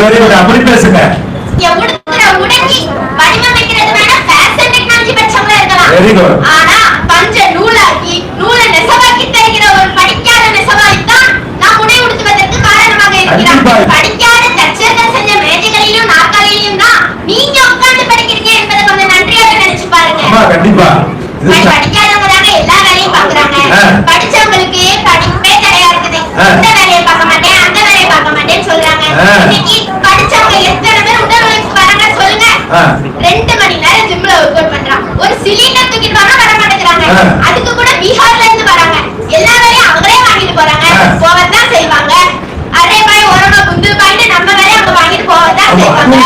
Very good. அப்படி பேசுங்க. Very good. ஆனா பஞ்ச நூலாக்கி நூலை நெசவாக்கி தைக்கிற ஒரு படிக்காத நெசவாளி தான் நாம் உடை உடுத்துவதற்கு காரணமாக இருக்கிறார். படிக்காத தச்சர்கள் செஞ்ச மேஜைகளிலும் நாற்காலியிலும் தான் நீங்க உட்கார்ந்து படிக்கிறீங்க என்பதை கொஞ்சம் நன்றியாக நினைச்சு பாருங்க. கண்டிப்பா. படிக்காதவங்க தாங்க எல்லா வேலையும் பாக்குறாங்க. படிச்சவங்களுக்கு படிப்பே தடையா இருக்குது. இந்த வேலையை பார்க்க மாட்டேன் அந்த வேலையை பார்க்க மாட்டேன்னு சொல்றாங்க. இன்னைக்கு படிச்சவங்க எத்தனை பேர் உடல் உழைப்புக்கு வராங்க சொல்லுங்க. 2 மணி நேரம் ஜிம்ல ஒர்க் அவுட் பண்றாங்க. ஒரு சிலிண்டர் தூக்கிட்டு வர மாட்டேங்கிறாங்க. அதுக்கு கூட பீகார்ல இருந்து வராங்க. எல்லா வேலையும் அவங்களே வாங்கிட்டு போறாங்க. போவதான் செய்வாங்க. அரே பாய் ஒரமா குண்டு பாயின்னு நம்ம வேலையை அவங்க வாங்கிட்டு போவதான் செய்வாங்க.